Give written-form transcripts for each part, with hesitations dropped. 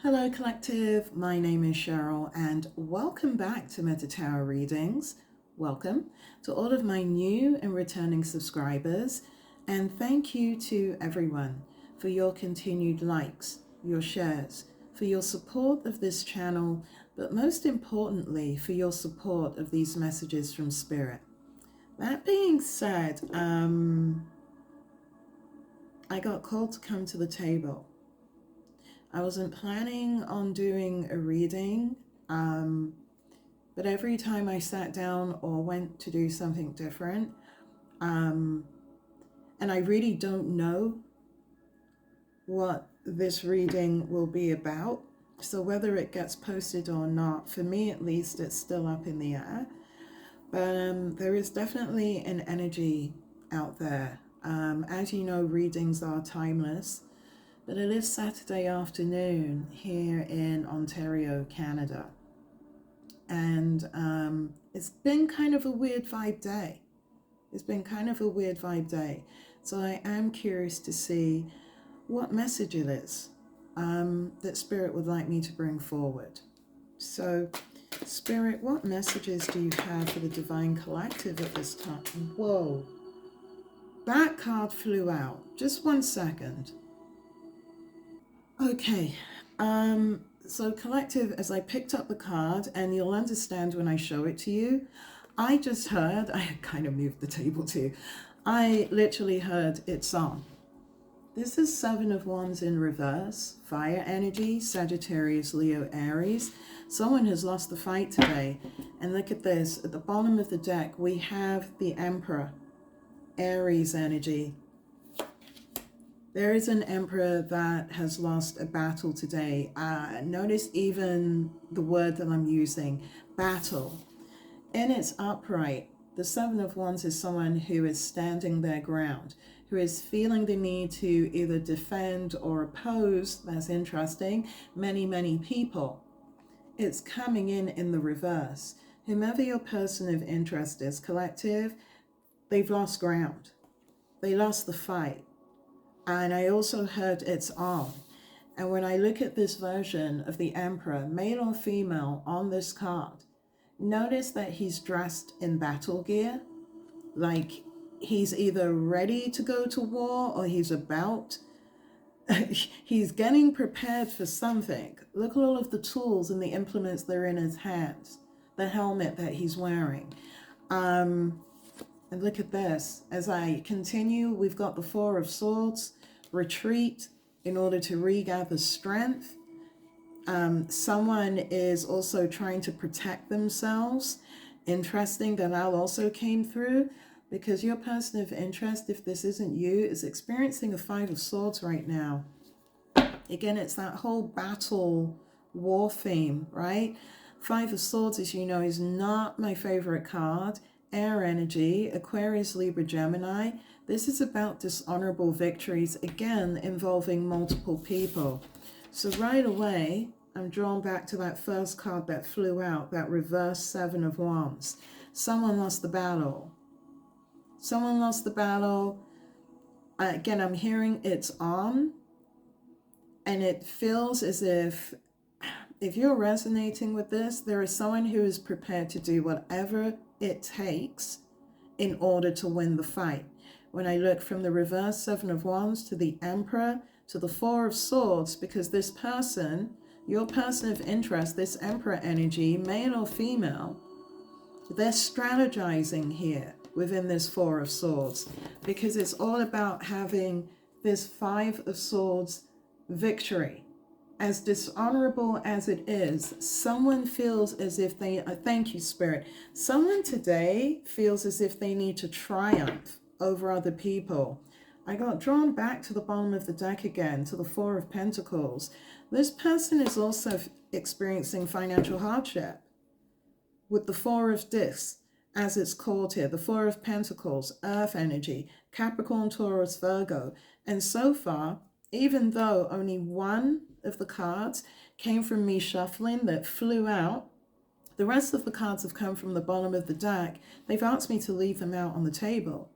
Hello Collective, my name is Cheryl and welcome back to Meta Tarot Readings. Welcome to all of my new and returning subscribers, and thank you to everyone for your continued likes, your shares, for your support of this channel, but most importantly for your support of these messages from Spirit. That being said, I got called to come to the table. I wasn't planning on doing a reading, but every time I sat down or went to do something different, and I really don't know what this reading will be about, so whether it gets posted or not, for me at least, it's still up in the air. But there is definitely an energy out there. As you know, readings are timeless. But it is Saturday afternoon here in Ontario, Canada. And it's been kind of a weird vibe day. So I am curious to see what message it is that Spirit would like me to bring forward. So, Spirit, what messages do you have for the Divine Collective at this time? Whoa. That card flew out. Just 1 second. Okay, so Collective, as I picked up the card, and you'll understand when I show it to you, I just heard, I kind of moved the table too, I literally heard it's on. This is Seven of Wands in reverse, fire energy, Sagittarius, Leo, Aries. Someone has lost the fight today. And look at this, at the bottom of the deck, we have the Emperor, Aries energy. There is an emperor that has lost a battle today. Notice even the word that I'm using, battle. In its upright, the Seven of Wands is someone who is standing their ground, who is feeling the need to either defend or oppose. That's interesting. Many people. It's coming in the reverse. Whomever your person of interest is, Collective, they've lost ground. They lost the fight. And I also heard it's on. And when I look at this version of the Emperor, male or female, on this card, notice that he's dressed in battle gear. Like he's either ready to go to war or he's about. He's getting prepared for something. Look at all of the tools and the implements that are in his hands. The helmet that he's wearing. And look at this. As I continue, we've got the Four of Swords, retreat in order to regather strength. Someone is also trying to protect themselves. Interesting that also came through, because your person of interest, if this isn't you, is experiencing a Five of Swords right now. Again, it's that whole battle war theme, right? Five of Swords, as you know, is not my favorite card. Air energy, Aquarius, Libra, Gemini. This is about dishonorable victories, again, involving multiple people. So right away, I'm drawn back to that first card that flew out, that reverse Seven of Wands. Someone lost the battle. Someone lost the battle. Again, I'm hearing it's on. And it feels as if you're resonating with this, there is someone who is prepared to do whatever it takes in order to win the fight. When I look from the reverse Seven of Wands to the Emperor to the Four of Swords, because this person, your person of interest, this Emperor energy, male or female, they're strategizing here within this Four of Swords, because it's all about having this Five of Swords victory. As dishonorable as it is, someone feels as if they, thank you, Spirit, someone today feels as if they need to triumph over other people. I got drawn back to the bottom of the deck again, to the Four of Pentacles. This person is also experiencing financial hardship with the Four of Discs, as it's called here, the Four of Pentacles, Earth energy, Capricorn, Taurus, Virgo. And so far, even though only one of the cards came from me shuffling that flew out, the rest of the cards have come from the bottom of the deck. They've asked me to leave them out on the table.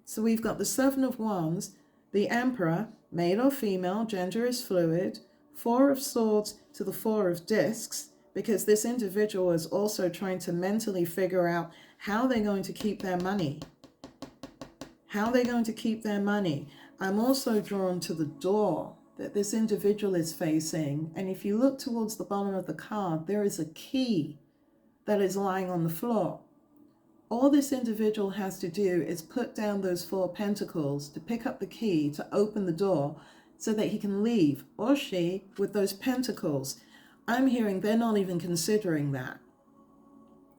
So we've got the Seven of Wands, the Emperor, male or female, gender is fluid, Four of Swords to the Four of Discs, because this individual is also trying to mentally figure out how they're going to keep their money. How they're going to keep their money. I'm also drawn to the door that this individual is facing. And if you look towards the bottom of the card, there is a key that is lying on the floor. All this individual has to do is put down those four pentacles to pick up the key to open the door so that he can leave, or she, with those pentacles. I'm hearing they're not even considering that.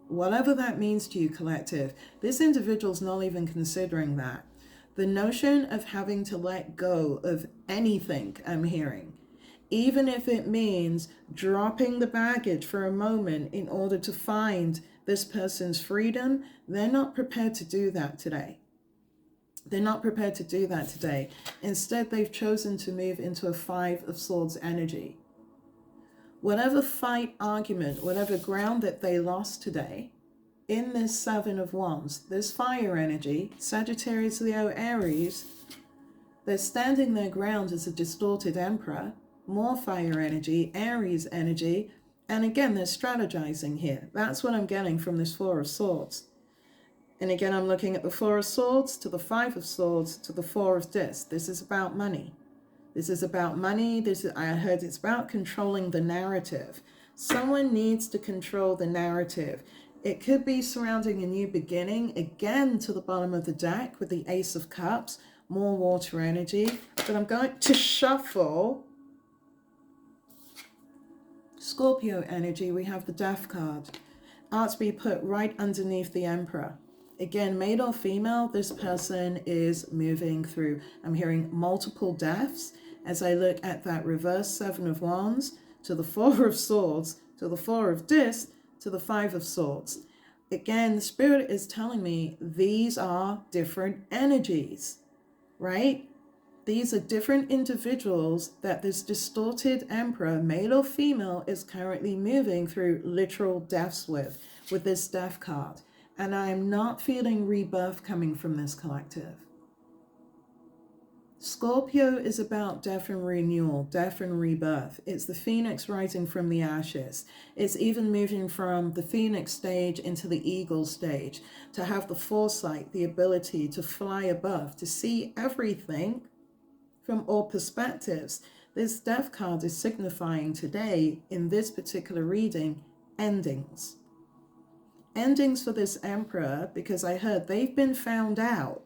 Whatever that means to you, collective, this individual's not even considering that. The notion of having to let go of anything, I'm hearing, even if it means dropping the baggage for a moment in order to find this person's freedom, they're not prepared to do that today. They're not prepared to do that today. Instead, they've chosen to move into a Five of Swords energy. Whatever fight, argument, whatever ground that they lost today, in this Seven of Wands, this fire energy, Sagittarius, Leo, Aries, they're standing their ground as a distorted Emperor, more fire energy, Aries energy, and again, they're strategizing here. That's what I'm getting from this Four of Swords. And again, I'm looking at the Four of Swords to the Five of Swords to the Four of Discs. This is about money. This is about money. I heard it's about controlling the narrative. Someone needs to control the narrative. It could be surrounding a new beginning, again to the bottom of the deck with the Ace of Cups, more water energy. But I'm going to shuffle Scorpio energy. We have the Death card. Asked to be put right underneath the Emperor. Again, male or female, this person is moving through, I'm hearing multiple deaths as I look at that reverse Seven of Wands to the Four of Swords, to the Four of Discs, to the Five of Swords. Again, the Spirit is telling me these are different energies, right? These are different individuals that this distorted Emperor, male or female, is currently moving through literal deaths with this Death card. And I am not feeling rebirth coming from this collective. Scorpio is about death and renewal, death and rebirth. It's the phoenix rising from the ashes. It's even moving from the phoenix stage into the eagle stage, to have the foresight, the ability to fly above, to see everything from all perspectives. This Death card is signifying today, in this particular reading, endings. Endings for this Emperor, because I heard they've been found out.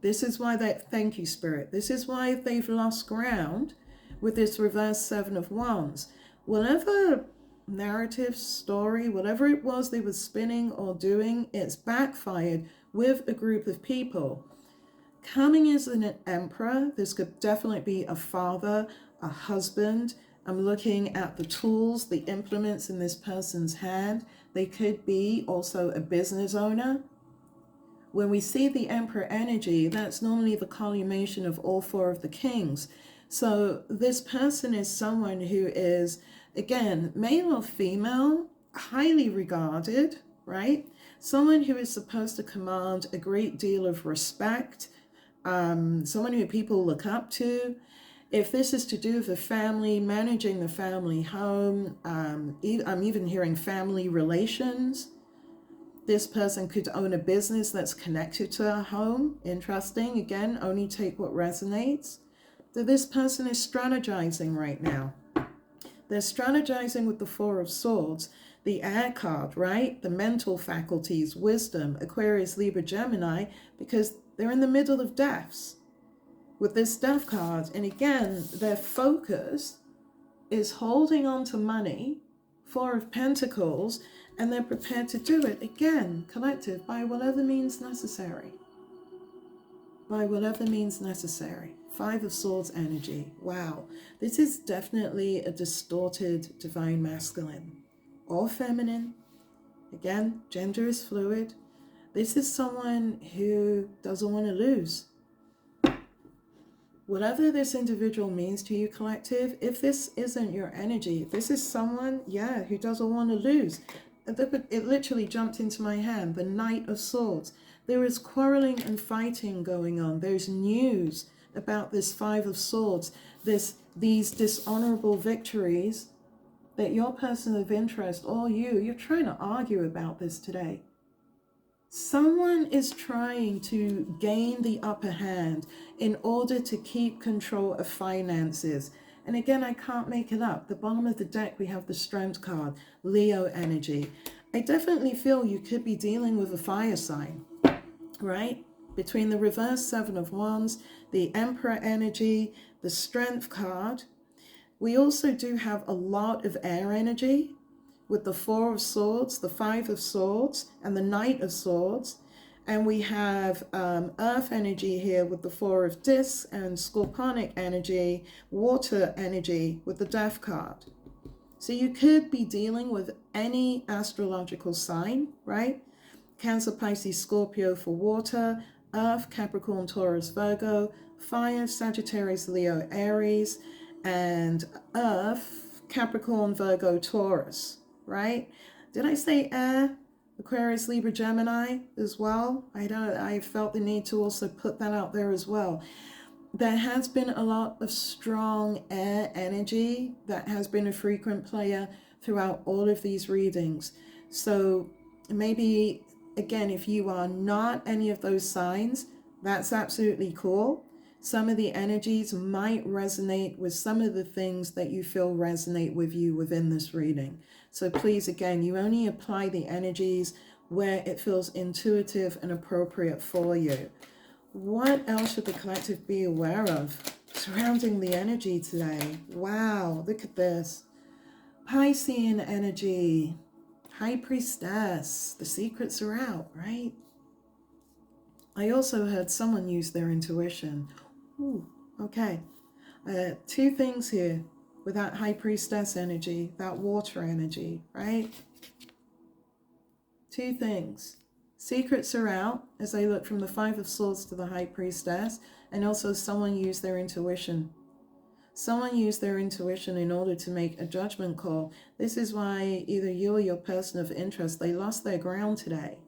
This is why thank you, Spirit. This is why they've lost ground with this reverse Seven of Wands. Whatever narrative, story, whatever it was they were spinning or doing, it's backfired with a group of people. Coming as an Emperor, this could definitely be a father, a husband. I'm looking at the tools, the implements in this person's hand. They could be also a business owner. When we see the Emperor energy, that's normally the culmination of all four of the kings. So this person is someone who is, again, male or female, highly regarded, right? Someone who is supposed to command a great deal of respect, someone who people look up to. If this is to do with the family, managing the family home, I'm even hearing family relations. This person could own a business that's connected to a home. Interesting. Again, only take what resonates. So this person is strategizing right now. They're strategizing with the Four of Swords, the air card, right? The mental faculties, wisdom, Aquarius, Libra, Gemini, because they're in the middle of deaths with this Death card. And again, their focus is holding on to money, Four of Pentacles, and they're prepared to do it, again, collective, by whatever means necessary. By whatever means necessary. Five of Swords energy. Wow. This is definitely a distorted divine masculine. Or feminine. Again, gender is fluid. This is someone who doesn't want to lose. Whatever this individual means to you, collective, if this isn't your energy, this is someone, who doesn't want to lose. It literally jumped into my hand, the Knight of Swords. There is quarreling and fighting going on. There's news about this Five of Swords, this these dishonorable victories that your person of interest or you're trying to argue about this today. Someone is trying to gain the upper hand in order to keep control of finances. And again, I can't make it up. The bottom of the deck, we have the Strength card, Leo energy. I definitely feel you could be dealing with a fire sign, right? Between the reverse Seven of Wands, the Emperor energy, the Strength card. We also do have a lot of air energy with the Four of Swords, the Five of Swords, and the Knight of Swords. And we have earth energy here with the Four of Discs and Scorpionic energy, water energy with the Death card. So you could be dealing with any astrological sign, right? Cancer, Pisces, Scorpio for water, earth, Capricorn, Taurus, Virgo, fire, Sagittarius, Leo, Aries, and earth, Capricorn, Virgo, Taurus, right? Did I say air? Aquarius, Libra, Gemini as well. I felt the need to also put that out there as well. There has been a lot of strong air energy that has been a frequent player throughout all of these readings. So maybe, again, if you are not any of those signs, that's absolutely cool. Some of the energies might resonate with some of the things that you feel resonate with you within this reading. So please, again, you only apply the energies where it feels intuitive and appropriate for you. What else should the collective be aware of surrounding the energy today? Wow, look at this. Piscean energy, High Priestess, the secrets are out, right? I also heard someone use their intuition. Ooh, okay. Two things here with that High Priestess energy, that water energy, right? Two things. Secrets are out as I look from the Five of Swords to the High Priestess, and also someone used their intuition. Someone used their intuition in order to make a judgment call. This is why either you or your person of interest, they lost their ground today.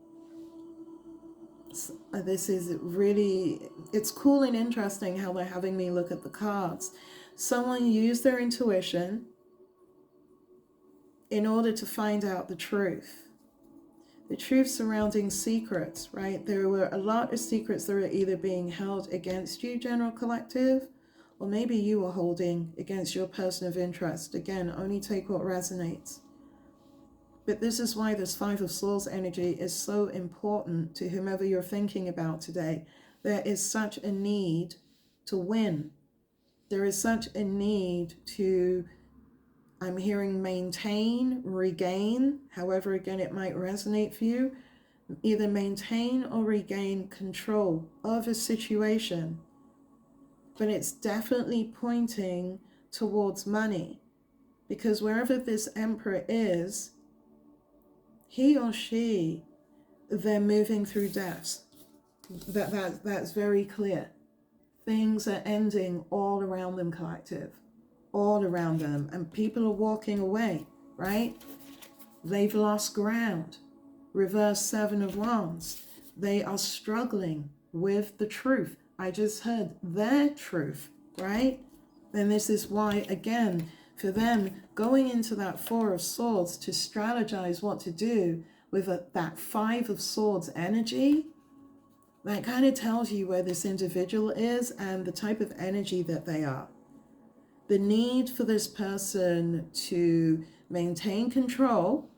This is really, it's cool and interesting how they're having me look at the cards. Someone used their intuition in order to find out the truth. The truth surrounding secrets, right? There were a lot of secrets that were either being held against you, General Collective, or maybe you were holding against your person of interest. Again, only take what resonates. But this is why this Five of Swords energy is so important to whomever you're thinking about today. There is such a need to win. There is such a need to, I'm hearing, maintain, regain, however, again, it might resonate for you. Either maintain or regain control of a situation. But it's definitely pointing towards money. Because wherever this Emperor is, he or she, they're moving through deaths. That's very clear. Things are ending all around them, collective. All around them. And people are walking away, right? They've lost ground. Reverse Seven of Wands. They are struggling with the truth. I just heard their truth, right? And this is why, again, for them, going into that Four of Swords to strategize what to do with that Five of Swords energy, that kind of tells you where this individual is and the type of energy that they are. The need for this person to maintain control,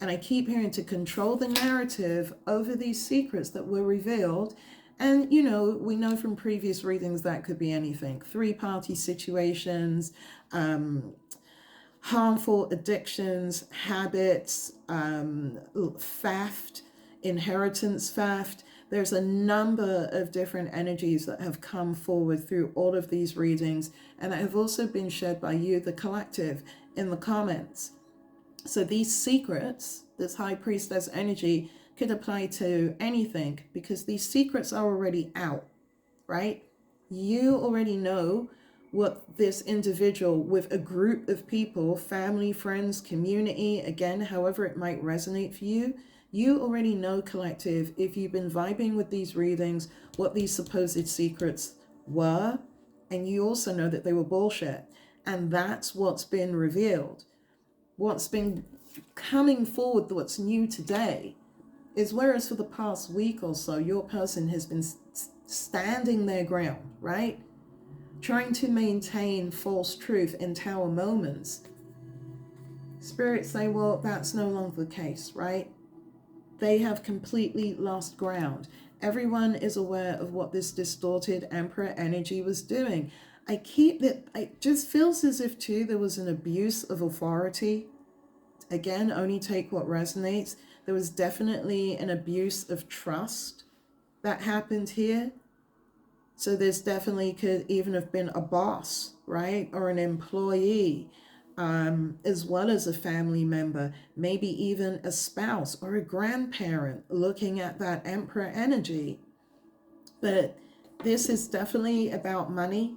and I keep hearing to control the narrative over these secrets that were revealed. And, you know, we know from previous readings that could be anything. Three-party situations, harmful addictions, habits, theft, inheritance theft. There's a number of different energies that have come forward through all of these readings and that have also been shared by you, the collective, in the comments. So these secrets, this High Priestess energy, could apply to anything because these secrets are already out, right? You already know what this individual with a group of people, family, friends, community, again, however it might resonate for you, you already know, collective, if you've been vibing with these readings, what these supposed secrets were And you also know that they were bullshit. And that's what's been revealed. What's been coming forward, what's new today, is whereas for the past week or so, your person has been standing their ground, right? Trying to maintain false truth in tower moments. Spirits say, well, that's no longer the case, right? They have completely lost ground. Everyone is aware of what this distorted Emperor energy was doing. It just feels as if too there was an abuse of authority. Again, only take what resonates. There was definitely an abuse of trust that happened here. So there's definitely could even have been a boss, right? Or an employee, as well as a family member, maybe even a spouse or a grandparent looking at that Emperor energy. But this is definitely about money.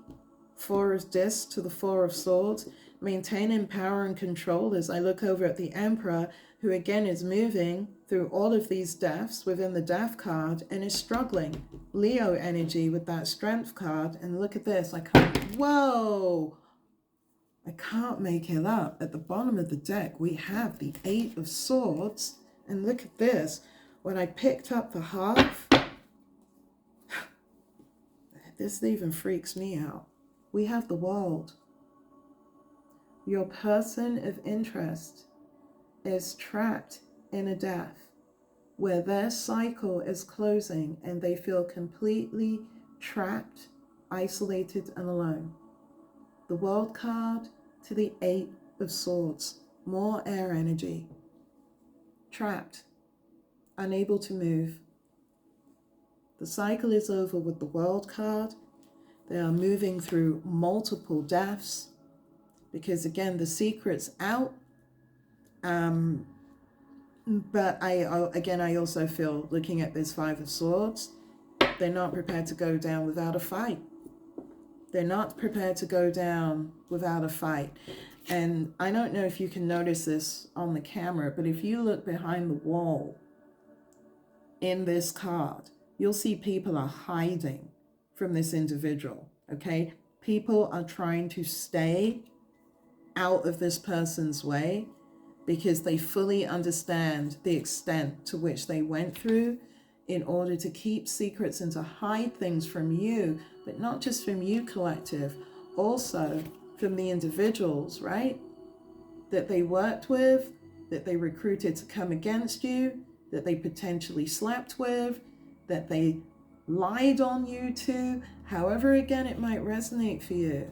Four of Discs to the Four of Swords, maintaining power and control. As I look over at the Emperor, who again is moving through all of these deaths within the death card and is struggling. Leo energy with that strength card. And look at this, I can't make it up. At the bottom of the deck, we have the Eight of Swords. And look at this, when I picked up the half, this even freaks me out. We have the World. Your person of interest is trapped in a death where their cycle is closing and they feel completely trapped, isolated, and alone. The World card to the Eight of Swords. More air energy. Trapped, unable to move. The cycle is over with the World card. They are moving through multiple deaths because, again, the secret's out. But I also feel, looking at this Five of Swords, they're not prepared to go down without a fight. They're not prepared to go down without a fight. And I don't know if you can notice this on the camera, but if you look behind the wall in this card, you'll see people are hiding from this individual, okay? People are trying to stay out of this person's way because they fully understand the extent to which they went through in order to keep secrets and to hide things from you, but not just from you, collective, also from the individuals, right? That they worked with, that they recruited to come against you, that they potentially slept with, that they lied on you to, however, again, it might resonate for you.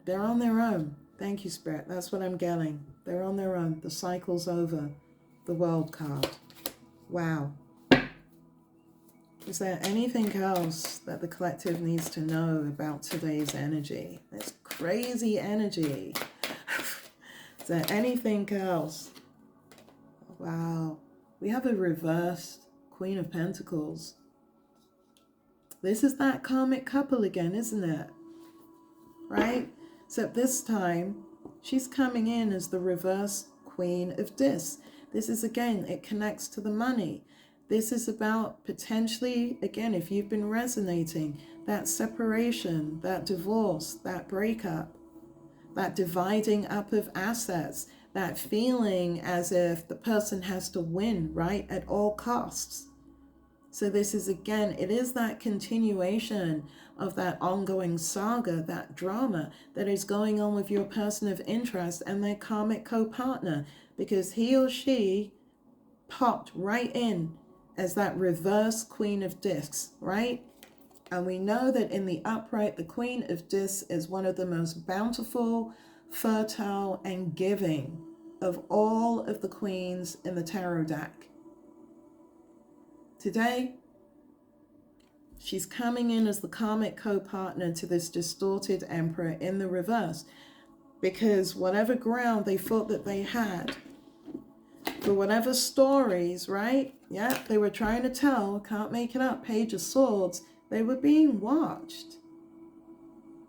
They're on their own. Thank you, Spirit. That's what I'm getting. They're on their own. The cycle's over. The World card. Wow. Is there anything else that the collective needs to know about today's energy? This crazy energy. Is there anything else? Wow. We have a reversed Queen of Pentacles. This is that karmic couple again, isn't it? Right? Except this time, she's coming in as the reverse Queen of Discs. This is, again, it connects to the money. This is about potentially, again, if you've been resonating, that separation, that divorce, that breakup, that dividing up of assets, that feeling as if the person has to win, right, at all costs. So this is, again, it is that continuation of that ongoing saga, that drama that is going on with your person of interest and their karmic co-partner, because he or she popped right in as that reverse Queen of Discs, right? And we know that in the upright, the Queen of Discs is one of the most bountiful, fertile, and giving of all of the queens in the tarot deck. Today, she's coming in as the karmic co-partner to this distorted Emperor in the reverse, because whatever ground they thought that they had, for whatever stories, right? Yeah, they were trying to tell, can't make it up, Page of Swords, they were being watched.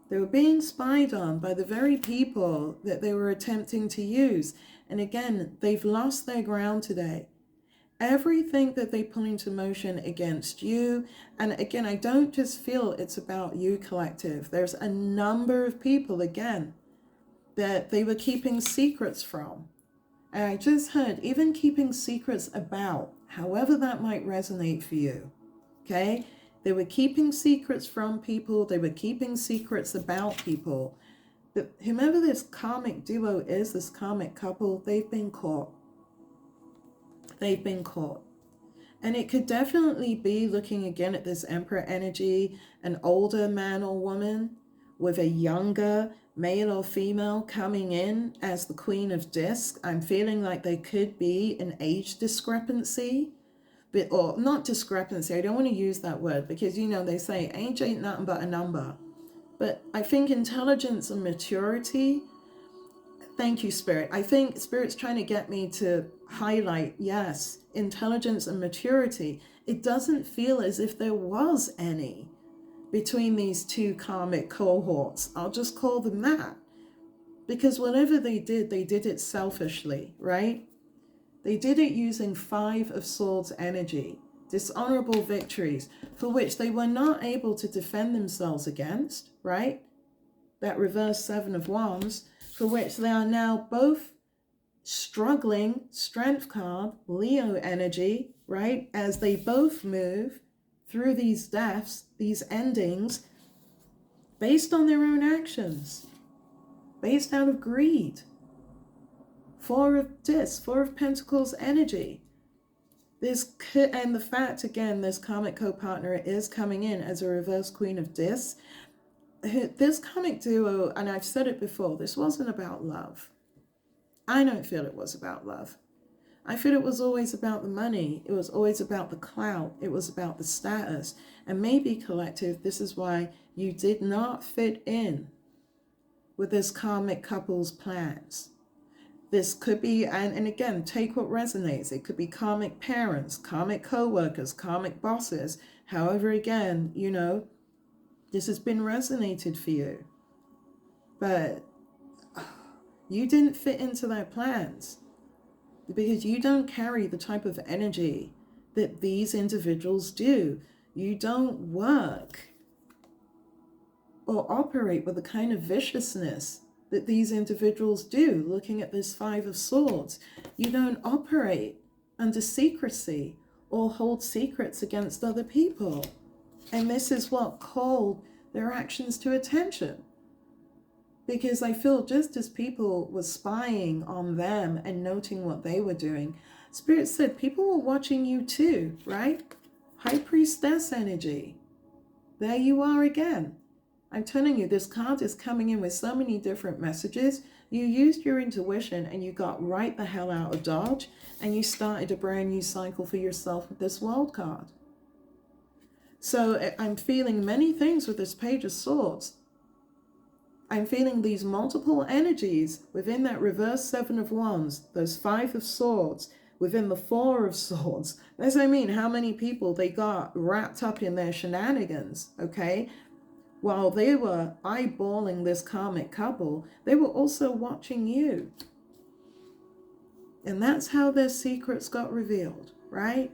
They were being spied on by the very people that they were attempting to use. And again, they've lost their ground today. everything that they put into motion against you. And again, I don't just feel it's about you, collective. There's a number of people, again, that they were keeping secrets from. And I just heard, even keeping secrets about, however that might resonate for you, okay? They were keeping secrets from people. They were keeping secrets about people. But whomever this karmic duo is, this karmic couple, they've been caught. They've been caught. And it could definitely be, looking again at this Emperor energy, an older man or woman with a younger male or female coming in as the Queen of Disc. I'm feeling like there could be an age discrepancy, but, or not discrepancy, I don't want to use that word, because, you know, they say age ain't nothing but a number. But I think intelligence and maturity, thank you, Spirit. I think Spirit's trying to get me to highlight, yes, intelligence and maturity. It doesn't feel as if there was any between these two karmic cohorts. I'll just call them that. Because whatever they did it selfishly, right? They did it using 5 of Swords energy, dishonorable victories, for which they were not able to defend themselves against, right? That reverse 7 of Wands, for which they are now both struggling, Strength card, Leo energy, right? As they both move through these deaths, these endings, based on their own actions, based out of greed. 4 of Discs, 4 of Pentacles energy. This could, and the fact, again, this karmic co-partner is coming in as a reverse Queen of Discs. This karmic duo, and I've said it before, this wasn't about love. I don't feel it was about love. I feel it was always about the money. It was always about the clout. It was about the status. And maybe, collective, this is why you did not fit in with this karmic couple's plans. This could be, and again, take what resonates. It could be karmic parents, karmic co-workers, karmic bosses. However, again, you know, this has been resonated for you. But you didn't fit into their plans because you don't carry the type of energy that these individuals do. You don't work or operate with the kind of viciousness that these individuals do. Looking at this 5 of Swords, you don't operate under secrecy or hold secrets against other people. And this is what called their actions to attention. Because I feel just as people were spying on them and noting what they were doing, Spirit said people were watching you too, right? High Priestess energy. There you are again. I'm telling you, this card is coming in with so many different messages. You used your intuition and you got right the hell out of Dodge and you started a brand new cycle for yourself with this World card. So I'm feeling many things with this Page of Swords. I'm feeling these multiple energies within that reverse 7 of Wands, those 5 of Swords, within the 4 of Swords. As I mean, how many people they got wrapped up in their shenanigans, okay? While they were eyeballing this karmic couple, they were also watching you. And that's how their secrets got revealed, right?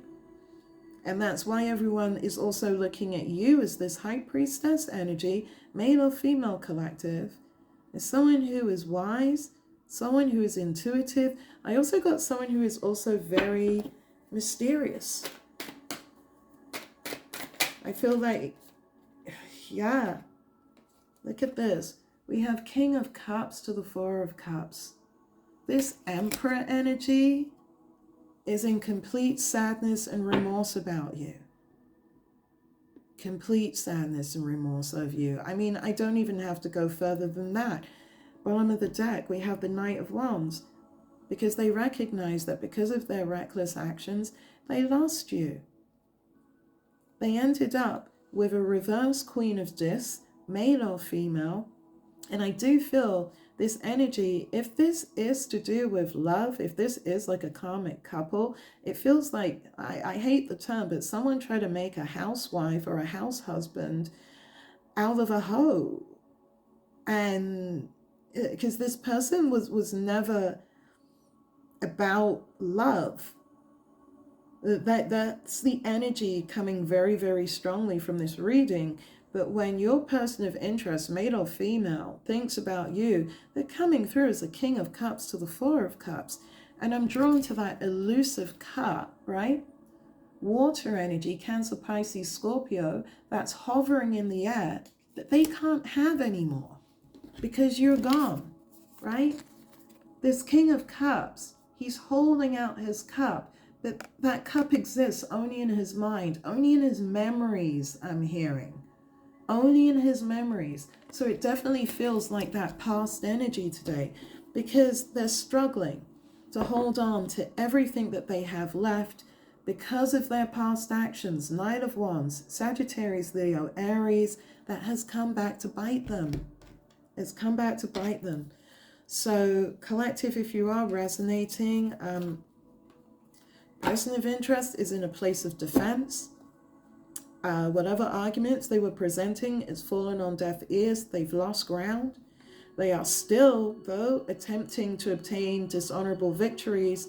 And that's why everyone is also looking at you as this High Priestess energy, male or female collective, as someone who is wise, someone who is intuitive. I also got someone who is also very mysterious. I feel like, yeah, look at this. We have King of Cups to the 4 of Cups. This Emperor energy is in complete sadness and remorse about you. Complete sadness and remorse of you. I mean, I don't even have to go further than that. Bottom of the deck, we have the Knight of Wands, because they recognize that because of their reckless actions, they lost you. They ended up with a reverse Queen of Discs, male or female. And I do feel this energy, if this is to do with love, if this is like a karmic couple, it feels like, I hate the term, but someone tried to make a housewife or a house husband out of a hoe. And because this person was never about love. That's the energy coming very, very strongly from this reading. But when your person of interest, male or female, thinks about you, they're coming through as the King of Cups to the Four of Cups. And I'm drawn to that elusive cup, right? Water energy, Cancer, Pisces, Scorpio, that's hovering in the air that they can't have anymore because you're gone, right? This King of Cups, he's holding out his cup, but that cup exists only in his mind, only in his memories, I'm hearing. Only in his memories. So it definitely feels like that past energy today because they're struggling to hold on to everything that they have left because of their past actions. Knight of Wands, Sagittarius, Leo, Aries, that has come back to bite them. It's come back to bite them. So collective, if you are resonating, person of interest is in a place of defense. Whatever arguments they were presenting is fallen on deaf ears. They've lost ground. They are still, though, attempting to obtain dishonorable victories.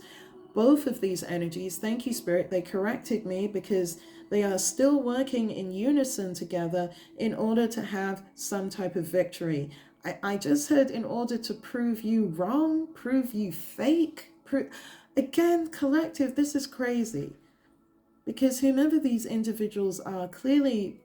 Both of these energies, thank you, Spirit, they corrected me because they are still working in unison together in order to have some type of victory. I just heard in order to prove you wrong, prove you fake. Again, collective, this is crazy. Because whomever these individuals are, clearly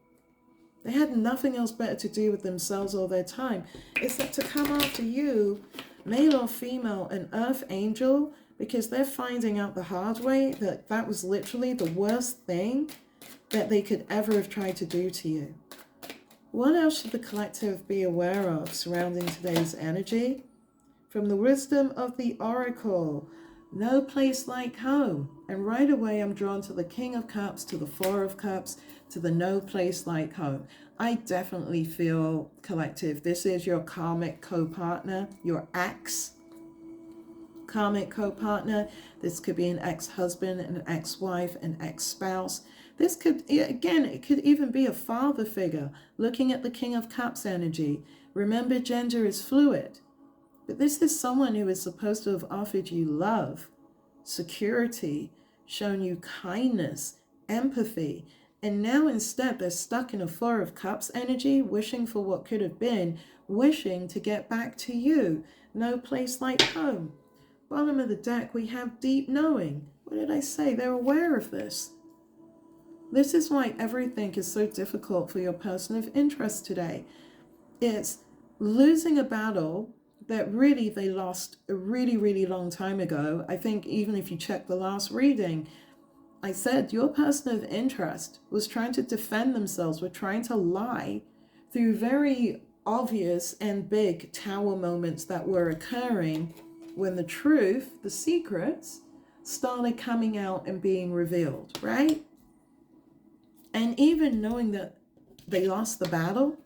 they had nothing else better to do with themselves or their time except to come after you, male or female, an earth angel, because they're finding out the hard way that that was literally the worst thing that they could ever have tried to do to you. What else should the collective be aware of surrounding today's energy? From the wisdom of the Oracle, no place like home. And right away I'm drawn to the King of Cups, to the Four of Cups, to the no place like home. I definitely feel, collective, this is your karmic co-partner, your ex karmic co-partner. This could be an ex-husband, an ex-wife, an ex-spouse. This could, again, it could even be a father figure. Looking at the King of Cups energy, remember gender is fluid. But this is someone who is supposed to have offered you love, security, shown you kindness, empathy. And now instead they're stuck in a Four of Cups energy, wishing for what could have been, wishing to get back to you. No place like home. Bottom of the deck, we have deep knowing. What did I say? They're aware of this. This is why everything is so difficult for your person of interest today. It's losing a battle that really they lost a really, really long time ago. I think even if you check the last reading, I said your person of interest was trying to defend themselves, were trying to lie through very obvious and big tower moments that were occurring when the truth, the secrets, started coming out and being revealed, right? And even knowing that they lost the battle,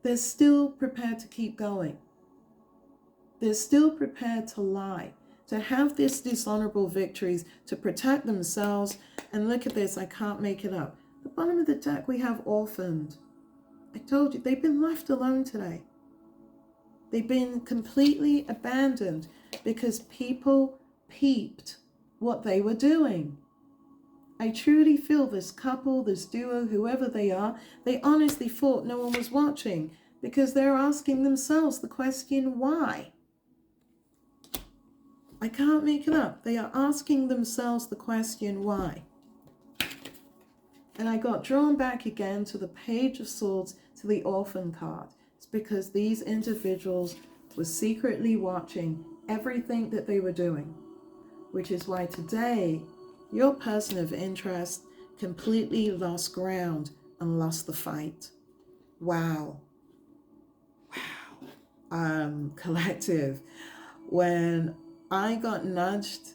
they're still prepared to keep going. They're still prepared to lie, to have these dishonorable victories, to protect themselves. And look at this, I can't make it up. The bottom of the deck, we have orphaned. I told you, they've been left alone today. They've been completely abandoned because people peeped what they were doing. I truly feel this couple, this duo, whoever they are, they honestly thought no one was watching because they're asking themselves the question, why? I can't make it up. They are asking themselves the question, why? And I got drawn back again to the Page of Swords, to the Orphan card. It's because these individuals were secretly watching everything that they were doing, which is why today your person of interest completely lost ground and lost the fight. Wow. Collective. When I got nudged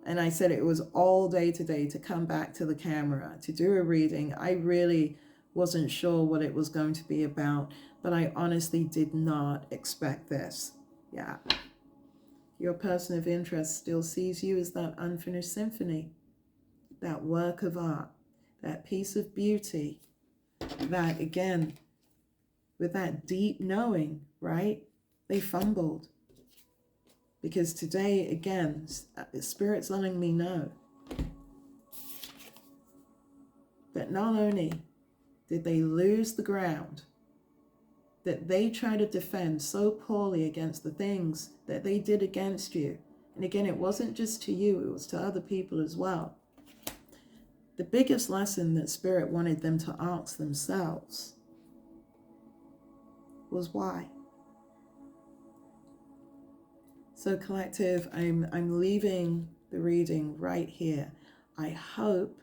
and I said it was all day today to come back to the camera to do a reading, I really wasn't sure what it was going to be about, but I honestly did not expect this. Yeah. Your person of interest still sees you as that unfinished symphony, that work of art, that piece of beauty, that, again, with that deep knowing, right? They fumbled. Because today, again, Spirit's letting me know But not only did they lose the ground that they try to defend so poorly against the things that they did against you. And again, it wasn't just to you, it was to other people as well. The biggest lesson that Spirit wanted them to ask themselves was why. So collective, I'm leaving the reading right here. I hope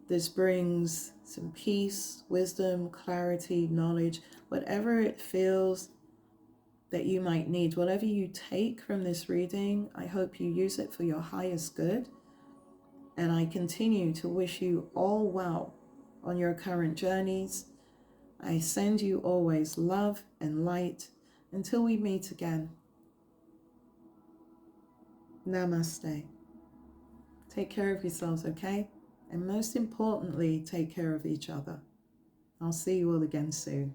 this brings some peace, wisdom, clarity, knowledge, whatever it feels that you might need. Whatever you take from this reading, I hope you use it for your highest good. And I continue to wish you all well on your current journeys. I send you always love and light until we meet again. Namaste. Take care of yourselves, okay? And most importantly, take care of each other. I'll see you all again soon.